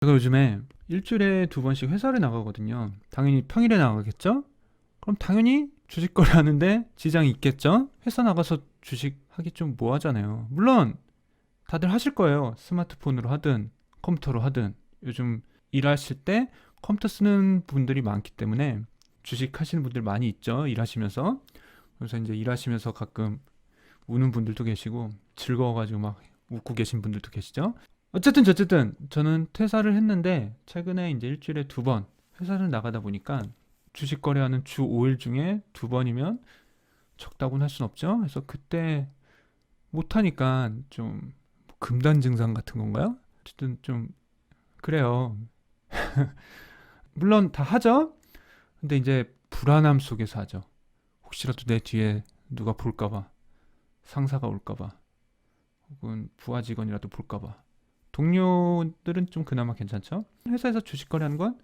제가 요즘에 일주일에 2번씩 회사를 나가거든요. 당연히 평일에 나가겠죠? 그럼 당연히 주식 거래하는데 지장이 있겠죠? 회사 나가서 주식 하기 좀 뭐하잖아요. 물론 다들 하실 거예요. 스마트폰으로 하든 컴퓨터로 하든. 요즘 일하실 때 컴퓨터 쓰는 분들이 많기 때문에 주식 하시는 분들 많이 있죠. 일하시면서. 그래서 이제 일하시면서 가끔 우는 분들도 계시고 즐거워가지고 막 웃고 계신 분들도 계시죠. 어쨌든 저는 퇴사를 했는데 최근에 이제 일주일에 2번 회사를 나가다 보니까 주식 거래하는 주 5일 중에 2번이면 적다고는 할 순 없죠. 그래서 그때 못하니까 좀 금단 증상 같은 건가요? 어쨌든 좀 그래요. 물론 다 하죠. 근데 이제 불안함 속에서 하죠. 혹시라도 내 뒤에 누가 볼까봐, 상사가 올까봐, 혹은 부하 직원이라도 볼까봐. 동료들은 좀 그나마 괜찮죠? 회사에서 주식 거래하는 건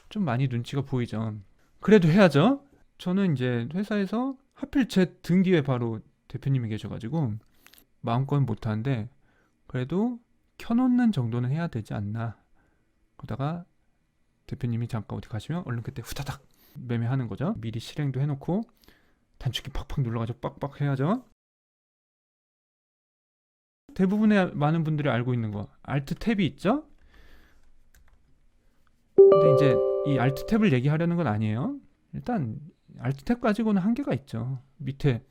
좀 많이 눈치가 보이죠. 그래도 해야죠. 저는 이제 회사에서 하필 제 등 뒤에 바로 대표님이 계셔가지고 마음껏 못하는데 그래도 켜놓는 정도는 해야 되지 않나. 그러다가 대표님이 잠깐 어디 가시면 얼른 그때 후다닥 매매하는 거죠. 미리 실행도 해놓고 단축키 팍팍 눌러가지고 빡빡 해야죠. 대부분의 많은 분들이 알고 있는 거 알트 탭이 있죠. 근데 이제 이 알트 탭을 얘기하려는 건 아니에요. 일단 알트 탭 가지고는 한계가 있죠. 밑에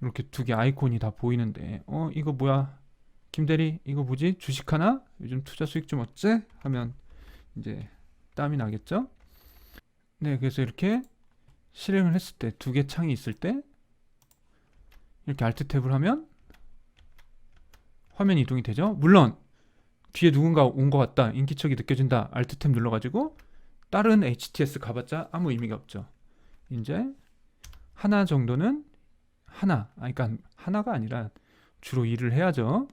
이렇게 두 개 아이콘이 다 보이는데 이거 뭐야? 김대리 이거 뭐지? 주식하나? 요즘 투자 수익 좀 어째? 하면 이제 땀이 나겠죠? 네, 그래서 이렇게 실행을 했을 때 두 개 창이 있을 때 이렇게 알트 탭을 하면 화면 이동이 되죠. 물론 뒤에 누군가 온 것 같다, 인기척이 느껴진다, 알트 탭 눌러가지고 다른 HTS 가봤자 아무 의미가 없죠. 이제 하나 정도는 그러니까 하나가 아니라 주로 일을 해야죠.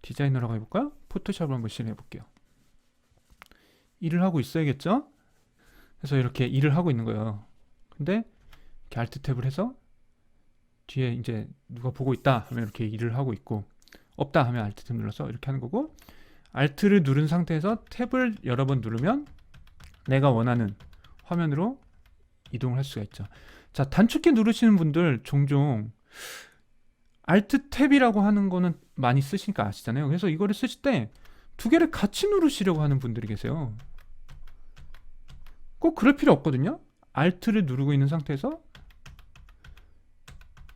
디자이너라고 해볼까요? 포토샵을 한번 실행해 볼게요. 일을 하고 있어야겠죠? 그래서 이렇게 일을 하고 있는 거예요. 근데 이렇게 알트 탭을 해서 뒤에 이제 누가 보고 있다 하면 이렇게 일을 하고 있고, 없다 하면 알트 탭 눌러서 이렇게 하는 거고, 알트를 누른 상태에서 탭을 여러 번 누르면 내가 원하는 화면으로 이동을 할 수가 있죠. 자, 단축키 누르시는 분들 종종 알트 탭이라고 하는 거는 많이 쓰시니까 아시잖아요. 그래서 이거를 쓰실 때 두 개를 같이 누르시려고 하는 분들이 계세요. 꼭 그럴 필요 없거든요. 알트를 누르고 있는 상태에서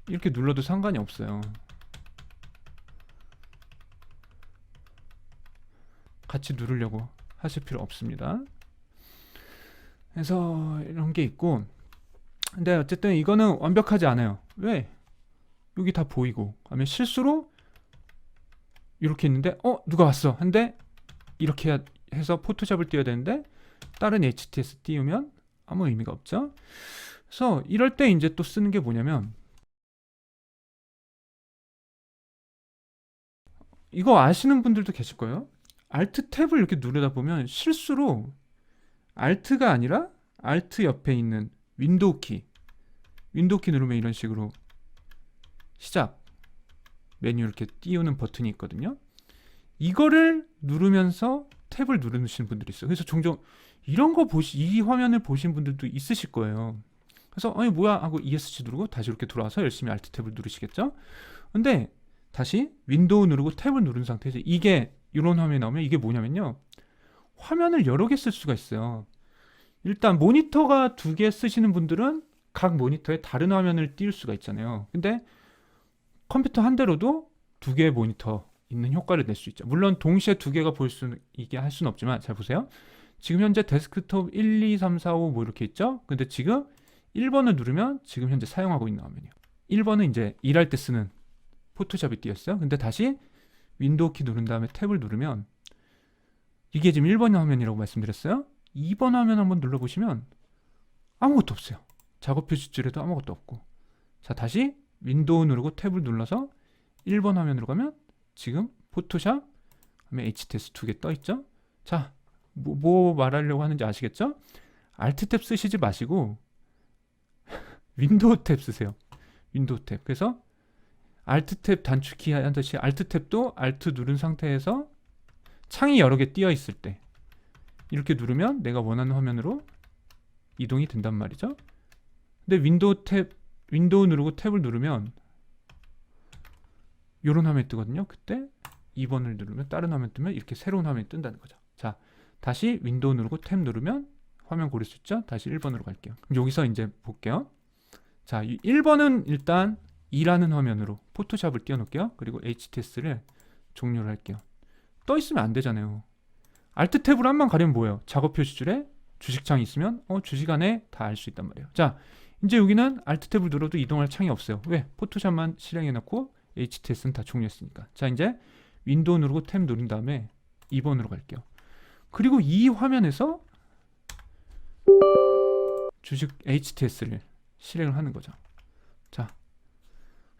이렇게 눌러도 상관이 없어요. 같이 누르려고 하실 필요 없습니다. 그래서 이런 게 있고, 근데 어쨌든 이거는 완벽하지 않아요. 왜? 여기 다 보이고 하면 실수로 이렇게 있는데 누가 왔어 한데 이렇게 해서 포토샵을 띄워야 되는데 다른 HTS 띄우면 아무 의미가 없죠. 그래서 이럴 때 이제 또 쓰는 게 뭐냐면, 이거 아시는 분들도 계실 거예요. 알트 탭을 이렇게 누르다 보면 실수로 알트가 아니라 알트 옆에 있는 윈도우 키 누르면 이런 식으로 시작 메뉴 이렇게 띄우는 버튼이 있거든요. 이거를 누르면서 탭을 누르시는 분들이 있어요. 그래서 종종 이런 거 이 화면을 보신 분들도 있으실 거예요. 그래서 아니 뭐야 하고 ESC 누르고 다시 이렇게 돌아와서 열심히 알트 탭을 누르시겠죠. 근데 다시 윈도우 누르고 탭을 누른 상태에서 이게 이런 화면이 나오면 이게 뭐냐면요, 화면을 여러 개 쓸 수가 있어요. 일단 모니터가 2개 쓰시는 분들은 각 모니터에 다른 화면을 띄울 수가 있잖아요. 근데 컴퓨터 한 대로도 2개의 모니터 있는 효과를 낼 수 있죠. 물론 동시에 2개가 볼 수 있게 할 수는 없지만, 잘 보세요. 지금 현재 데스크톱 1, 2, 3, 4, 5 뭐 이렇게 있죠. 근데 지금 1번을 누르면 지금 현재 사용하고 있는 화면이에요. 1번은 이제 일할 때 쓰는 포토샵이 띄었어요. 근데 다시 윈도우 키 누른 다음에 탭을 누르면 이게 지금 1번 화면이라고 말씀드렸어요. 2번 화면 한번 눌러보시면 아무것도 없어요. 작업 표시줄에도 아무것도 없고. 자, 다시 윈도우 누르고 탭을 눌러서 1번 화면으로 가면 지금 포토샵 하면 HTS 2개 떠 있죠. 자, 뭐 말하려고 하는지 아시겠죠? 알트 탭 쓰시지 마시고 윈도우 탭 쓰세요. 윈도우 탭. 그래서 알트 탭 단축키 하듯이 알트 탭도 알트 누른 상태에서 창이 여러 개 띄어 있을 때 이렇게 누르면 내가 원하는 화면으로 이동이 된단 말이죠. 근데 윈도우 누르고 탭을 누르면 이런 화면이 뜨거든요. 그때 2번을 누르면 다른 화면 뜨면 이렇게 새로운 화면이 뜬다는 거죠. 자, 다시 윈도우 누르고 탭 누르면 화면 고를 수 있죠. 다시 1번으로 갈게요. 여기서 이제 볼게요. 자, 1번은 일단 2라는 화면으로 포토샵을 띄워놓을게요. 그리고 HTS를 종료를 할게요. 떠 있으면 안 되잖아요. Alt 탭으로 한번 가려면 뭐예요? 작업 표시줄에 주식창이 있으면 주식 안에 다 알 수 있단 말이에요. 자, 이제 여기는 Alt 탭을 눌러도 이동할 창이 없어요. 왜? 포토샵만 실행해놓고 HTS는 다 종료했으니까. 자, 이제 윈도우 누르고 탭 누른 다음에 2번으로 갈게요. 그리고 이 화면에서 주식 HTS를 실행을 하는 거죠. 자,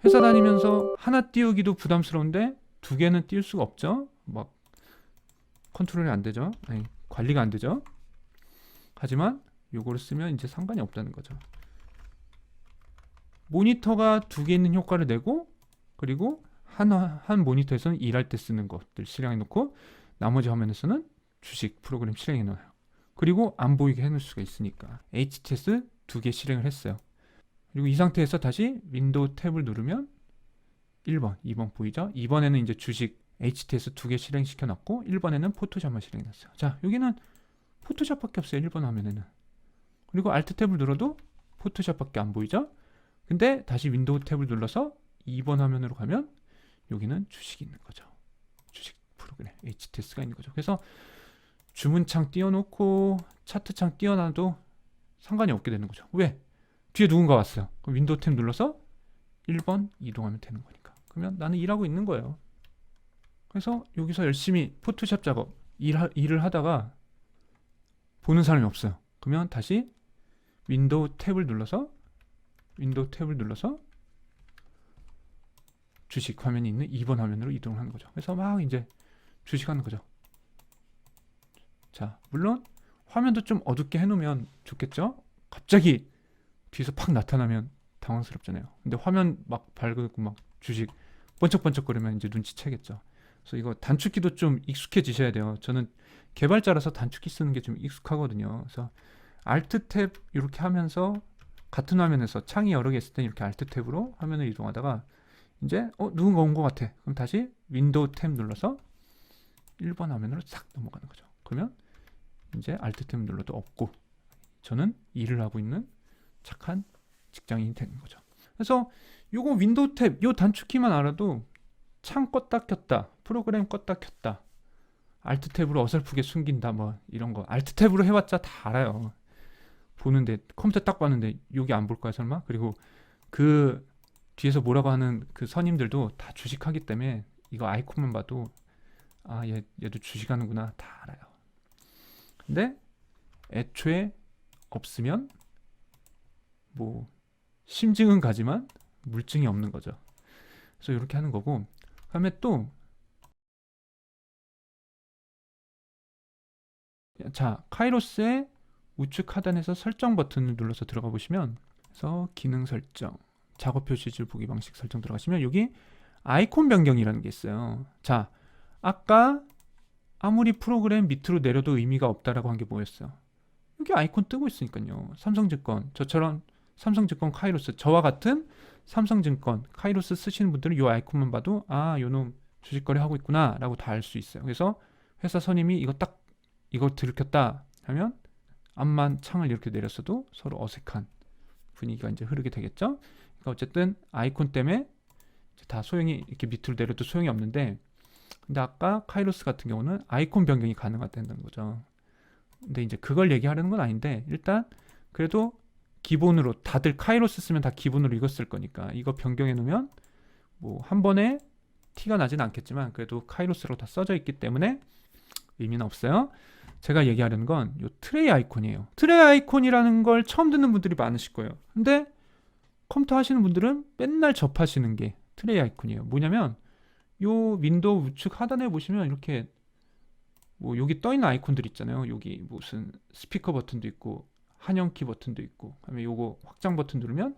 회사 다니면서 하나 띄우기도 부담스러운데 두 개는 띄울 수가 없죠. 막 컨트롤이 안 되죠. 아니, 관리가 안 되죠. 하지만 요거를 쓰면 이제 상관이 없다는 거죠. 모니터가 두 개 있는 효과를 내고, 그리고 한 모니터에서는 일할 때 쓰는 것들 실행해 놓고, 나머지 화면에서는 주식 프로그램 실행해 놓아요. 그리고 안 보이게 해놓을 수가 있으니까 HTS 두 개 실행을 했어요. 그리고 이 상태에서 다시 윈도우 탭을 누르면 1번, 2번 보이죠? 2번에는 이제 주식 HTS 두 개 실행시켜 놨고 1번에는 포토샵만 실행해 놨어요. 자, 여기는 포토샵밖에 없어요. 1번 화면에는. 그리고 Alt 탭을 눌러도 포토샵밖에 안 보이죠? 근데 다시 윈도우 탭을 눌러서 2번 화면으로 가면 여기는 주식이 있는 거죠. 주식 프로그램 HTS가 있는 거죠. 그래서 주문창 띄워놓고 차트창 띄워놔도 상관이 없게 되는 거죠. 왜? 뒤에 누군가 왔어요. 그럼 윈도우 탭 눌러서 1번 이동하면 되는 거니까. 그러면 나는 일하고 있는 거예요. 그래서 여기서 열심히 포토샵 작업 일을 하다가 보는 사람이 없어요. 그러면 다시 윈도우 탭을 눌러서 주식 화면이 있는 2번 화면으로 이동을 하는 거죠. 그래서 막 이제 주식하는 거죠. 자, 물론 화면도 좀 어둡게 해놓으면 좋겠죠? 갑자기 뒤에서 팍 나타나면 당황스럽잖아요. 근데 화면 막 밝고 막 주식 번쩍번쩍거리면 이제 눈치채겠죠. 그래서 이거 단축키도 좀 익숙해지셔야 돼요. 저는 개발자라서 단축키 쓰는 게 좀 익숙하거든요. 그래서 Alt 탭 이렇게 하면서 같은 화면에서 창이 여러 개 있을 때 이렇게 Alt 탭으로 화면을 이동하다가 이제 누군가 온 것 같아. 그럼 다시 윈도우 탭 눌러서 1번 화면으로 싹 넘어가는 거죠. 그러면 이제 Alt 탭 눌러도 없고 저는 일을 하고 있는 착한 직장인이 되는 거죠. 그래서 요거 윈도우 탭 요 단축키만 알아도 창 껐다 켰다, 프로그램 껐다 켰다, Alt 탭으로 어설프게 숨긴다, 뭐 이런 거 Alt 탭으로 해봤자 다 알아요. 보는데 컴퓨터 딱 봤는데 여기 안 볼 거야 설마? 그리고 그 뒤에서 뭐라고 하는 그 선임들도 다 주식하기 때문에 이거 아이콘만 봐도 아, 얘도 주식하는구나 다 알아요. 근데 애초에 없으면 뭐 심증은 가지만 물증이 없는 거죠. 그래서 이렇게 하는 거고, 그다음에 또 자, 카이로스의 우측 하단에서 설정 버튼을 눌러서 들어가 보시면, 그래서 기능 설정, 작업 표시줄 보기 방식 설정 들어가시면 여기 아이콘 변경이라는 게 있어요. 자, 아까 아무리 프로그램 밑으로 내려도 의미가 없다라고 한 게 뭐였어요? 여기 아이콘 뜨고 있으니까요. 삼성증권, 저처럼 삼성증권 카이로스, 저와 같은 삼성증권 카이로스 쓰시는 분들은 이 아이콘만 봐도 아, 요놈 주식거래 하고 있구나 라고 다 알 수 있어요. 그래서 회사 선임이 이거 들켰다 하면 앞만 창을 이렇게 내렸어도 서로 어색한 분위기가 이제 흐르게 되겠죠. 그러니까 어쨌든 아이콘 때문에 다 소용이, 이렇게 밑으로 내려도 소용이 없는데, 근데 아까 카이로스 같은 경우는 아이콘 변경이 가능하다는 거죠. 근데 이제 그걸 얘기하려는 건 아닌데, 일단 그래도 기본으로 다들 카이로스 쓰면 다 기본으로 이거 쓸 거니까 이거 변경해 놓으면 뭐 한 번에 티가 나진 않겠지만 그래도 카이로스로 다 써져 있기 때문에 의미는 없어요. 제가 얘기하려는 건 요 트레이 아이콘이에요. 트레이 아이콘이라는 걸 처음 듣는 분들이 많으실 거예요. 근데 컴퓨터 하시는 분들은 맨날 접하시는 게 트레이 아이콘이에요. 뭐냐면 요 윈도우 우측 하단에 보시면 이렇게 뭐 여기 떠 있는 아이콘들 있잖아요. 여기 무슨 스피커 버튼도 있고 한영키 버튼도 있고, 그다음에 요거 확장 버튼 누르면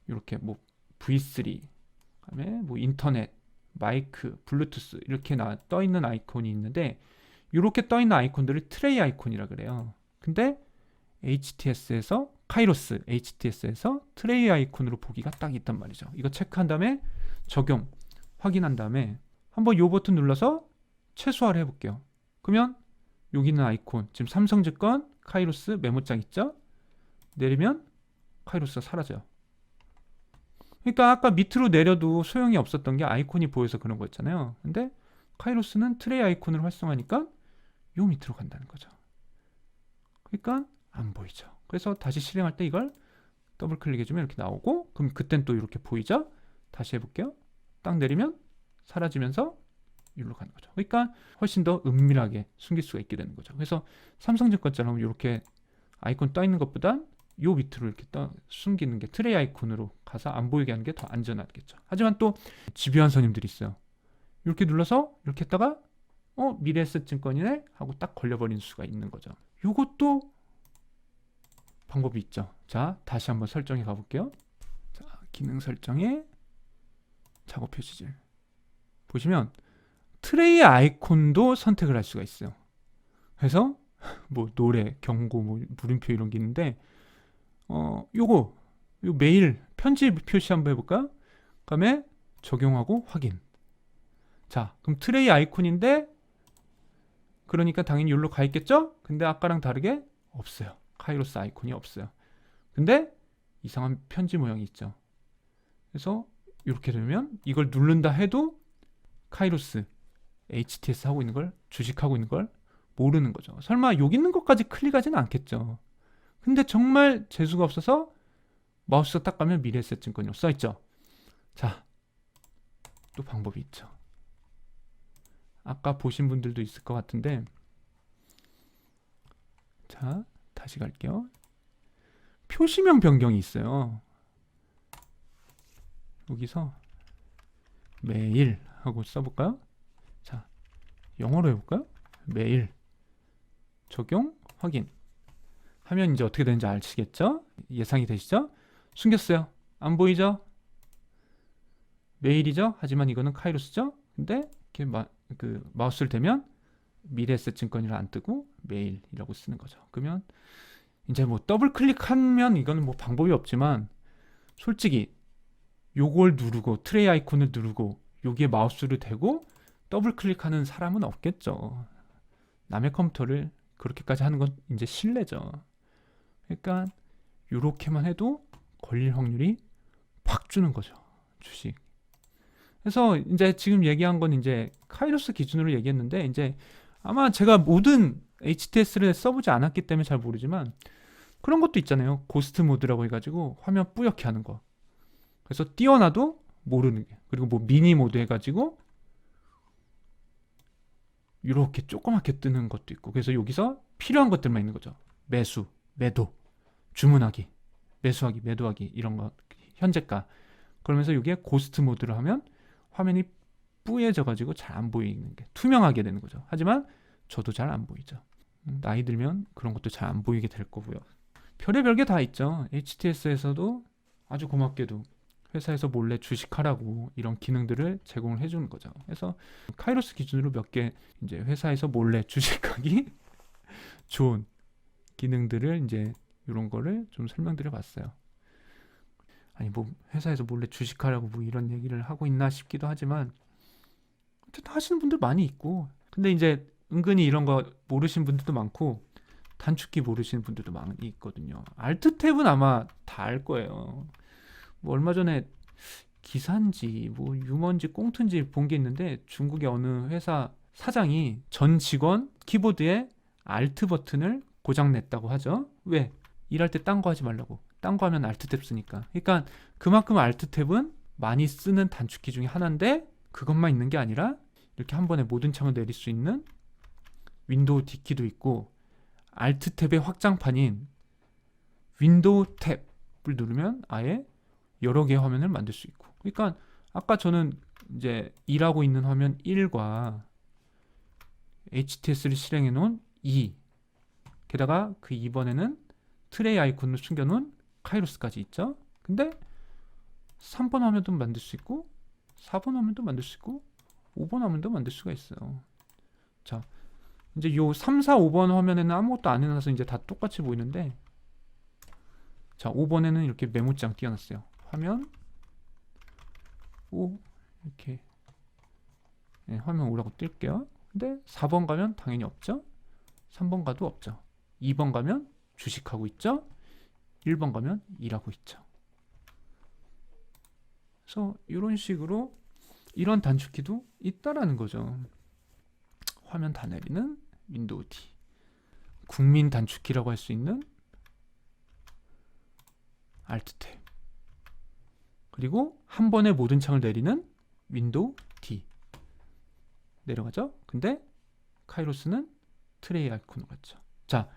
이렇게 뭐 V3, 그다음에 뭐 인터넷, 마이크, 블루투스 이렇게 떠 있는 아이콘이 있는데, 이렇게 떠있는 아이콘들을 트레이 아이콘이라 그래요. 근데 HTS에서 카이로스 HTS에서 트레이 아이콘으로 보기가 딱 있단 말이죠. 이거 체크한 다음에 적용 확인한 다음에 한번 이 버튼 눌러서 최소화를 해볼게요. 그러면 여기 있는 아이콘 지금 삼성증권 카이로스 메모장 있죠? 내리면 카이로스가 사라져요. 그러니까 아까 밑으로 내려도 소용이 없었던 게 아이콘이 보여서 그런 거였잖아요. 근데 카이로스는 트레이 아이콘을 활성화하니까 요 밑으로 간다는 거죠. 그러니까 안 보이죠. 그래서 다시 실행할 때 이걸 더블 클릭해주면 이렇게 나오고, 그럼 그땐 또 이렇게 보이죠? 다시 해볼게요. 딱 내리면 사라지면서 이리로 가는 거죠. 그러니까 훨씬 더 은밀하게 숨길 수가 있게 되는 거죠. 그래서 삼성증권처럼 이렇게 아이콘 떠 있는 것보다 요 밑으로 이렇게 숨기는 게 트레이 아이콘으로 가서 안 보이게 하는 게 더 안전하겠죠. 하지만 또 집요한 손님들이 있어요. 이렇게 눌러서 이렇게 했다가 미래에셋증권이네 하고 딱 걸려버리는 수가 있는 거죠. 요것도 방법이 있죠. 자, 다시 한번 설정해 가볼게요. 자, 기능 설정에 작업 표시질 보시면 트레이 아이콘도 선택을 할 수가 있어요. 그래서 뭐 노래, 경고, 뭐 물음표 이런 게 있는데 요거 메일 편지 표시 한번 해볼까? 그다음에 적용하고 확인. 자, 그럼 트레이 아이콘인데 그러니까 당연히 여기로 가 있겠죠? 근데 아까랑 다르게 없어요. 카이로스 아이콘이 없어요. 근데 이상한 편지 모양이 있죠. 그래서 이렇게 되면 이걸 누른다 해도 카이로스 HTS 하고 있는 걸, 주식하고 있는 걸 모르는 거죠. 설마 여기 있는 것까지 클릭하지는 않겠죠. 근데 정말 재수가 없어서 마우스 딱 가면 미래에셋증권이라고 써있죠. 자, 또 방법이 있죠. 아까 보신 분들도 있을 것 같은데, 자, 다시 갈게요. 표시명 변경이 있어요. 여기서 매일 하고 써볼까요? 자, 영어로 해볼까요? 매일 적용 확인 하면 이제 어떻게 되는지 아시겠죠? 예상이 되시죠? 숨겼어요. 안 보이죠? 메일이죠? 하지만 이거는 카이로스죠? 근데 이렇게 마우스를 대면 미래에셋증권이라 안 뜨고 메일이라고 쓰는 거죠. 그러면 이제 뭐 더블 클릭하면 이거는 뭐 방법이 없지만 솔직히 요걸 누르고 트레이 아이콘을 누르고 여기에 마우스를 대고 더블 클릭하는 사람은 없겠죠. 남의 컴퓨터를 그렇게까지 하는 건 이제 실례죠. 그러니까 이렇게만 해도 걸릴 확률이 확 주는 거죠. 주식. 그래서 이제 지금 얘기한 건 이제 카이로스 기준으로 얘기했는데, 이제 아마 제가 모든 HTS를 써보지 않았기 때문에 잘 모르지만 그런 것도 있잖아요. 고스트 모드라고 해가지고 화면 뿌옇게 하는 거. 그래서 띄워놔도 모르는 게. 그리고 뭐 미니 모드 해가지고 이렇게 조그맣게 뜨는 것도 있고. 그래서 여기서 필요한 것들만 있는 거죠. 매수, 매도, 주문하기, 매수하기, 매도하기 이런 거, 현재가. 그러면서 이게 고스트 모드로 하면 화면이 뿌얘져가지고 잘 안 보이는 게 투명하게 되는 거죠. 하지만 저도 잘 안 보이죠. 나이 들면 그런 것도 잘 안 보이게 될 거고요. 별의별 게 다 있죠. HTS에서도 아주 고맙게도 회사에서 몰래 주식하라고 이런 기능들을 제공을 해주는 거죠. 그래서 카이로스 기준으로 몇 개 이제 회사에서 몰래 주식하기 좋은 기능들을 이제 이런 거를 좀 설명드려 봤어요. 아니 뭐 회사에서 몰래 주식하라고 뭐 이런 얘기를 하고 있나 싶기도 하지만 어쨌든 하시는 분들 많이 있고, 근데 이제 은근히 이런 거 모르시는 분들도 많고 단축키 모르시는 분들도 많이 있거든요. 알트 탭은 아마 다 알 거예요. 뭐 얼마 전에 기사인지 뭐 유머인지 꽁트인지 본 게 있는데 중국의 어느 회사 사장이 전 직원 키보드에 알트 버튼을 고장 냈다고 하죠. 왜? 일할 때 딴 거 하지 말라고. 딴 거 하면 알트 탭 쓰니까. 그러니까 그만큼 알트 탭은 많이 쓰는 단축키 중에 하나인데, 그것만 있는 게 아니라 이렇게 한 번에 모든 창을 내릴 수 있는 윈도우 D키도 있고, 알트 탭의 확장판인 윈도우 탭을 누르면 아예 여러 개의 화면을 만들 수 있고. 그러니까 아까 저는 이제 일하고 있는 화면 1과 HTS를 실행해 놓은 2, 게다가 그 2번에는 트레이 아이콘을 숨겨놓은 카이로스까지 있죠. 근데 3번 화면도 만들 수 있고 4번 화면도 만들 수 있고 5번 화면도 만들 수가 있어요. 자, 이제 요 3, 4, 5번 화면에는 아무것도 안 해놔서 이제 다 똑같이 보이는데, 자 5번에는 이렇게 메모장 띄워놨어요. 화면 오 이렇게 화면 오라고 뜰게요. 근데 4번 가면 당연히 없죠. 3번 가도 없죠. 2번 가면 주식하고 있죠. 1번 가면 일하고 있죠. 그래서 이런 식으로 이런 단축키도 있다라는 거죠. 화면 다 내리는 윈도우 D, 국민 단축키라고 할 수 있는 Alt 탭, 그리고 한 번에 모든 창을 내리는 윈도우 D 내려가죠. 근데 카이로스는 트레이 아이콘으로 갔죠. 자,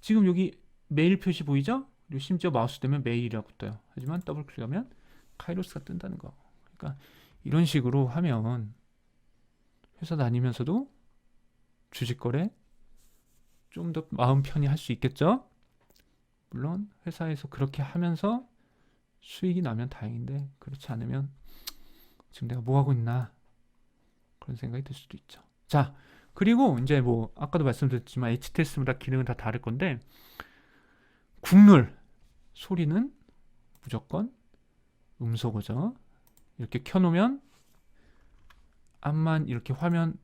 지금 여기 메일 표시 보이죠? 그리고 심지어 마우스 대면 메일이라고 떠요. 하지만 더블 클릭하면 카이로스가 뜬다는 거. 그러니까 이런 식으로 하면 회사 다니면서도 주식 거래 좀 더 마음 편히 할 수 있겠죠? 물론 회사에서 그렇게 하면서 수익이 나면 다행인데, 그렇지 않으면 지금 내가 뭐 하고 있나 그런 생각이 들 수도 있죠. 자, 그리고 이제 뭐 아까도 말씀드렸지만 HTS마다 기능은 다 다를 건데, 국룰 소리는 무조건 음소거죠. 이렇게 켜놓으면 암만 이렇게 화면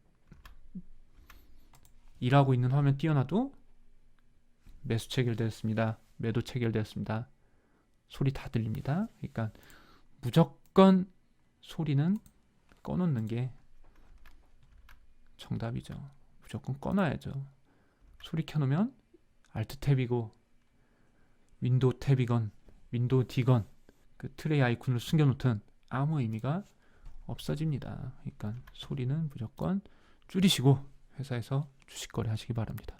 일하고 있는 화면 띄워놔도 매수 체결되었습니다, 매도 체결되었습니다, 소리 다 들립니다. 그러니까 무조건 소리는 꺼놓는 게 정답이죠. 무조건 꺼놔야죠. 소리 켜놓으면 Alt 탭이고 윈도우 탭이건 윈도우 D건 그 트레이 아이콘을 숨겨놓든 아무 의미가 없어집니다. 그러니까 소리는 무조건 줄이시고 회사에서 주식 거래 하시기 바랍니다.